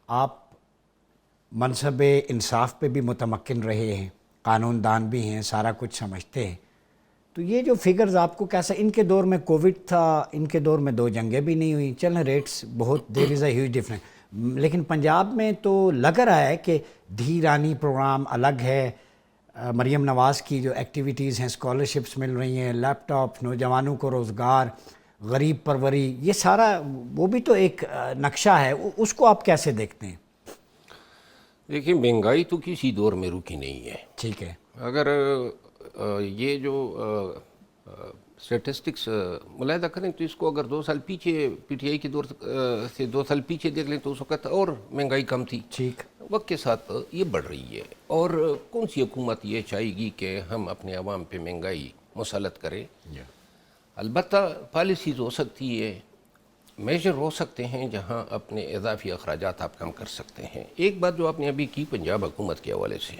آپ منصب انصاف پہ بھی متمکن رہے ہیں، قانون دان بھی ہیں، سارا کچھ سمجھتے ہیں، تو یہ جو فگرز آپ کو کیسا، ان کے دور میں کووڈ تھا، ان کے دور میں 2 جنگیں بھی نہیں ہوئیں، چلیں ریٹس بہت دیر از اے ہیوج ڈفرنس، لیکن پنجاب میں تو لگ رہا ہے کہ دھی رانی پروگرام الگ ہے، مریم نواز کی جو ایکٹیویٹیز ہیں، اسکالرشپس مل رہی ہیں، لیپ ٹاپ، نوجوانوں کو روزگار، غریب پروری، یہ سارا وہ بھی تو ایک نقشہ ہے، اس کو آپ کیسے دیکھتے ہیں؟ دیکھیں، مہنگائی تو کسی دور میں رکی نہیں ہے. ٹھیک ہے. اگر یہ جو اسٹیٹسٹکس ملاحظہ کریں تو اس کو اگر 2 سال پیچھے پی ٹی آئی کے دور سے 2 سال پیچھے دیکھ لیں تو اس وقت اور مہنگائی کم تھی. ٹھیک. وقت کے ساتھ یہ بڑھ رہی ہے، اور کون سی حکومت یہ چاہے گی کہ ہم اپنے عوام پہ مہنگائی مسلط کریں؟ البتہ پالیسیز ہو سکتی ہے، میجر ہو سکتے ہیں جہاں اپنے اضافی اخراجات آپ کم کر سکتے ہیں. ایک بات جو آپ نے ابھی کی پنجاب حکومت کے حوالے سے،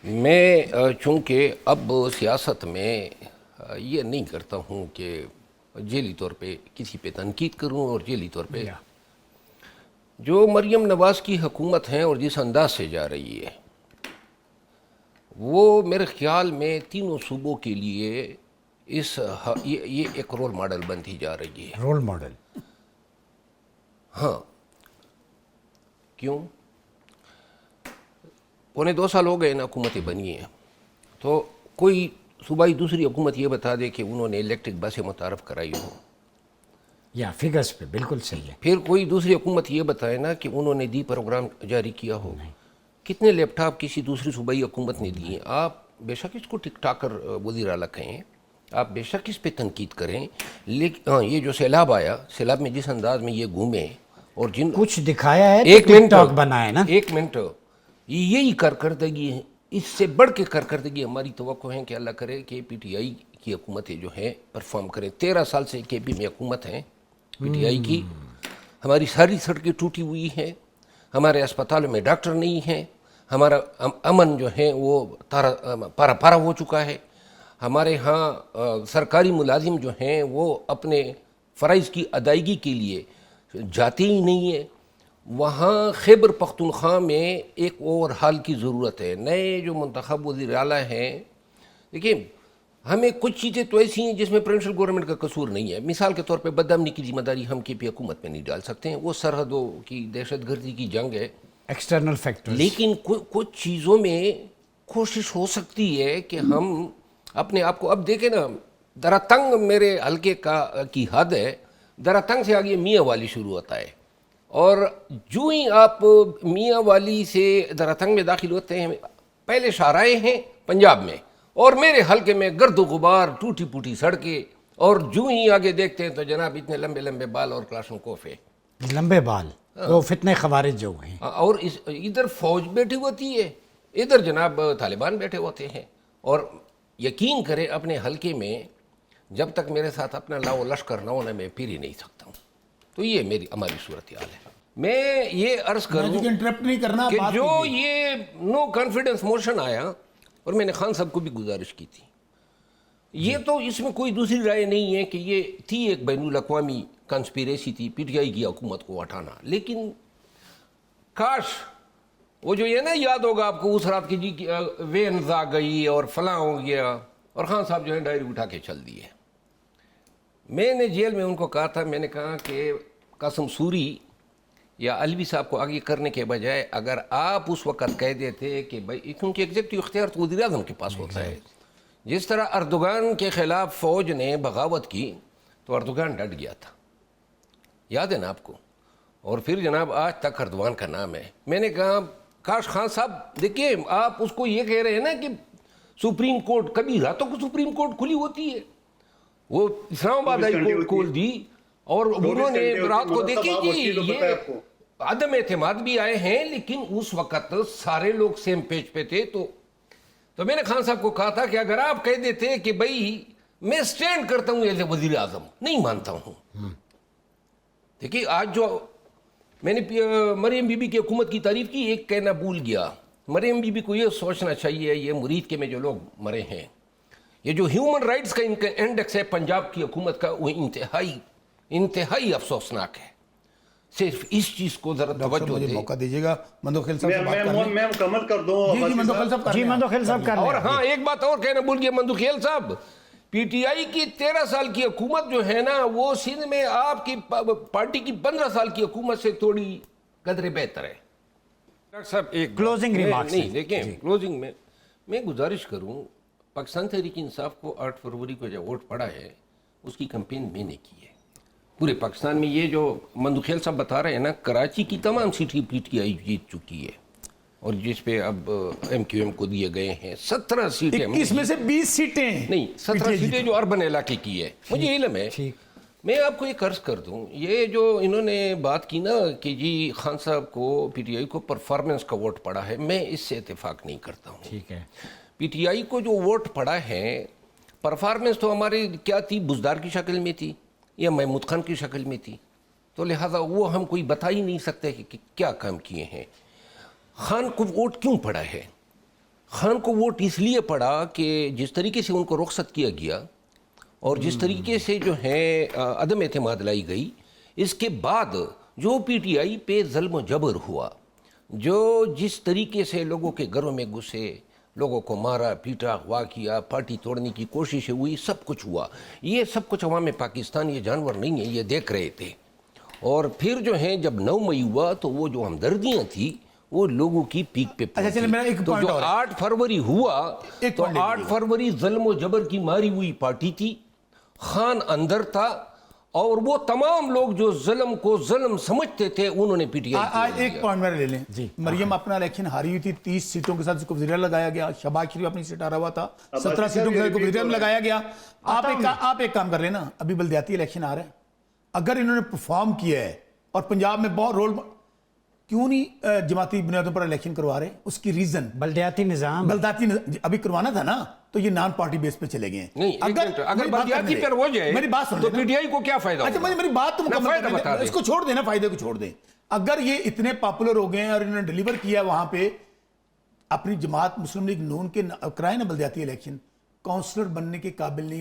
میں چونکہ اب سیاست میں یہ نہیں کرتا ہوں کہ ذیلی طور پہ کسی پہ تنقید کروں، اور ذیلی طور پہ جو مریم نواز کی حکومت ہیں اور جس انداز سے جا رہی ہے، وہ میرے خیال میں تینوں صوبوں کے لیے یہ ایک رول ماڈل بنتی جا رہی ہے. Role model? ہاں. کیوں؟ 1.25 سال ہو گئے نا حکومتیں بنی ہیں، تو کوئی صوبائی دوسری حکومت یہ بتا دے کہ انہوں نے الیکٹرک بسیں متعارف کرائی ہو، یا فگرز پہ بالکل صحیح ہے. پھر کوئی دوسری حکومت یہ بتائے نا کہ انہوں نے دی پروگرام جاری کیا ہو. کتنے لیپ ٹاپ کسی دوسری صوبائی حکومت نے دیے؟ آپ بے شک اس کو ٹک ٹاکر وزیر اعلیٰ کہیں، آپ بے شک اس پہ تنقید کریں، لیکن ہاں یہ جو سیلاب آیا، سیلاب میں جس انداز میں یہ گھومے اور جن کچھ دکھایا ہے، ایک ٹک ٹاک بنایا نا. ایک منٹ، یہی کارکردگی ہے، اس سے بڑھ کے کارکردگی ہماری توقع ہے کہ اللہ کرے کہ پی ٹی آئی کی حکومتیں جو ہیں پرفارم کریں. 13 سال سے کے پی میں حکومت ہیں پی ٹی آئی کی. ہماری ساری سڑکیں ٹوٹی ہوئی ہیں، ہمارے اسپتالوں میں ڈاکٹر نہیں ہیں، ہمارا امن جو ہے وہ پارا پارا ہو چکا ہے. ہمارے ہاں سرکاری ملازم جو ہیں وہ اپنے فرائض کی ادائیگی کے لیے جاتے ہی نہیں ہیں. وہاں خیبر پختونخوا میں ایک اور حال کی ضرورت ہے. نئے جو منتخب وزیر اعلیٰ ہیں، دیکھیں ہمیں کچھ چیزیں تو ایسی ہیں جس میں پروونشل گورنمنٹ کا قصور نہیں ہے. مثال کے طور پہ بدامنی کی ذمہ داری ہم کے پی حکومت میں نہیں ڈال سکتے ہیں، وہ سرحدوں کی دہشت گردی کی جنگ ہے، ایکسٹرنل فیکٹرز. لیکن کچھ چیزوں میں کوشش ہو سکتی ہے کہ ہم اپنے آپ کو، اب دیکھیں نا، دراتنگ میرے حلقے کی حد ہے، دراتنگ سے آگے میاں والی شروع ہوتا ہے، اور جو ہی آپ میاں والی سے دراتنگ میں داخل ہوتے ہیں، پہلے شاہراہیں ہیں پنجاب میں، اور میرے حلقے میں گرد و غبار، ٹوٹی پوٹی سڑکیں، اور جو ہی آگے دیکھتے ہیں تو جناب اتنے لمبے لمبے بال اور کلاشنکوف ہے. لمبے بال، وہ فتنے خوارج جو ہیں. اور ادھر فوج بیٹھی ہوتی ہے، ادھر جناب طالبان بیٹھے ہوتے ہیں. اور یقین کریں اپنے حلقے میں جب تک میرے ساتھ اپنا لا و لشکر نہ ہونا میں پھر ہی نہیں سکتا ہوں. تو یہ ہماری صورتحال ہے. میں یہ عرض کروں کہ جو یہ نو کانفیڈنس موشن آیا، اور میں نے خان صاحب کو بھی گزارش کی تھی، یہ تو اس میں کوئی دوسری رائے نہیں ہے کہ یہ تھی ایک بین الاقوامی کنسپیریسی تھی پی ٹی آئی کی حکومت کو ہٹانا. لیکن کاش وہ جو یہ نا یاد ہوگا آپ کو اس رات کی جی وینز آ گئی اور فلاں ہو گیا، اور خان صاحب جو ہے ڈائری اٹھا کے چل دیے. میں نے جیل میں ان کو کہا تھا، میں نے کہا کہ قاسم سوری یا علوی صاحب کو آگے کرنے کے بجائے اگر آپ اس وقت کہہ دیتے کہ بھائی، کیونکہ ایگزیکٹو اختیار تو وزیر اعظم کے پاس ہوتا ہے، جس طرح اردوغان کے خلاف فوج نے بغاوت کی تو اردوغان ڈٹ گیا تھا، یاد ہے نا آپ کو، اور پھر جناب آج تک اردوغان کا نام ہے. میں نے کہا کاش خان صاحب، دیکھیے آپ اس کو یہ کہہ رہے ہیں نا کہ سپریم کورٹ، کبھی راتوں کو سپریم کورٹ کھلی ہوتی ہے، وہ اسلام آباد ہائی کورٹ کھول دی، اور انہوں نے رات کو دیکھی جی یہ عدم اعتماد بھی آئے ہیں، لیکن اس وقت سارے لوگ سیم پیج پہ تھے. تو میں نے خان صاحب کو کہا تھا کہ اگر آپ کہہ دیتے کہ بھائی میں سٹینڈ کرتا ہوں ایز اے وزیر اعظم، نہیں مانتا ہوں. دیکھیے آج جو میں نے مریم بی بی کی حکومت کی تعریف کی، ایک کہنا بھول گیا. مریم بی بی کو یہ سوچنا چاہیے، یہ مرید کے میں جو لوگ مرے ہیں، یہ جو ہیومن رائٹس کا انڈیکس ہے پنجاب کی حکومت کا، وہ انتہائی افسوسناک ہے. صرف اس چیز کو ذرا توجہ مجھے دے. موقع دیجیے گا مندوخیل صاحب سے بات کر لیں. میں مکمل کر دوں. جی جی مندوخیل صاحب کر جی لیں. مندوخیل صاحب کر اور لیں. ہاں ایک بات اور کہنا بھول گیا مندوخیل صاحب, پی ٹی آئی کی 13 سال کی حکومت جو ہے نا وہ سندھ میں آپ کی پارٹی کی 15 سال کی حکومت سے تھوڑی قدرے بہتر ہے. ڈاکٹر صاحب ایک Closing remarks نہیں ہیں. دیکھیں کلوزنگ میں گزارش کروں, پاکستان تحریک انصاف کو 8 فروری کو جو ووٹ پڑا ہے اس کی کمپین میں نے کی ہے پورے پاکستان میں. یہ جو مندوخیل صاحب بتا رہے ہیں نا, کراچی کی تمام سیٹیں پی ٹی آئی جیت چکی ہے اور جس پہ اب ایم کیو ایم کو دیے گئے ہیں 17 سیٹیں. 21 میں سے 20 سیٹیں نہیں 17 سیٹیں جو اربن علاقے کی ہے. مجھے علم ہے. میں آپ کو ایک عرض کر دوں, یہ جو انہوں نے بات کی نا کہ جی خان صاحب کو پی ٹی آئی کو پرفارمنس کا ووٹ پڑا ہے, میں اس سے اتفاق نہیں کرتا ہوں. ٹھیک ہے. پی ٹی آئی کو جو ووٹ پڑا ہے, پرفارمنس تو ہماری کیا تھی, بزدار کی شکل میں تھی یا محمود خان کی شکل میں تھی, تو لہٰذا وہ ہم کوئی بتا ہی نہیں سکتے کہ کیا کام کیے ہیں. خان کو ووٹ کیوں پڑا ہے؟ خان کو ووٹ اس لیے پڑا کہ جس طریقے سے ان کو رخصت کیا گیا اور جس طریقے سے جو ہے عدم اعتماد لائی گئی, اس کے بعد جو پی ٹی آئی پہ ظلم و جبر ہوا, جو جس طریقے سے لوگوں کے گھروں میں گھسے, لوگوں کو مارا پیٹا اغوا کیا, پارٹی توڑنے کی کوششیں ہوئی, سب کچھ ہوا. یہ سب کچھ عوام پاکستان یہ جانور نہیں ہیں, یہ دیکھ رہے تھے. اور پھر جو ہیں جب 9 مئی ہوا تو وہ جو ہمدردیاں تھیں وہ لوگوں کی پیک پہ اچھا چلیں, میرا ایک تو پوائنٹ جو اور 8 فروری ہوا تو 8 فروری ظلم و جبر کی ماری ہوئی پارٹی تھی. خان اندر تھا اور وہ تمام لوگ جو ظلم کو ظلم سمجھتے تھے انہوں نے پی ٹی آئی آج ایک پوائنٹ میرا لے لیں. مریم اپنا الیکشن ہاری ہوئی تھی, 30 سیٹوں کے ساتھ اس کو وزیر لگایا گیا. شہباز شریف اپنی سیٹ ہارا ہوا تھا, 17 سیٹوں کے ساتھ وزیر لگایا گیا. آپ ایک کام کر لیں نا, ابھی بلدیاتی الیکشن آ رہے ہیں, اگر انہوں نے پرفارم کیا ہے اور پنجاب میں بہت رول, کیوں نہیں جماعتی بنیادوں پر الیکشن کروا رہے؟ اس کی ریزن بلدیاتی نظام ابھی کروانا تھا نا, تو یہ نان پارٹی بیس پہ چلے گئے. نہیں, اگر بلدیاتی پر ہو جائے میری بات سن تو پی ٹی آئی کو کیا فائدہ؟ اچھا میری بات تو مکمل کر دیں, اس کو چھوڑ دیں نا, فائدے کو چھوڑ دیں. اگر یہ اتنے پاپولر ہو گئے ہیں اور انہوں نے ڈیلیور کیا وہاں پہ اپنی جماعت مسلم لیگ نون کے کرائے نا بلدیاتی الیکشن, کاؤنسلر بننے کے قابل نہیں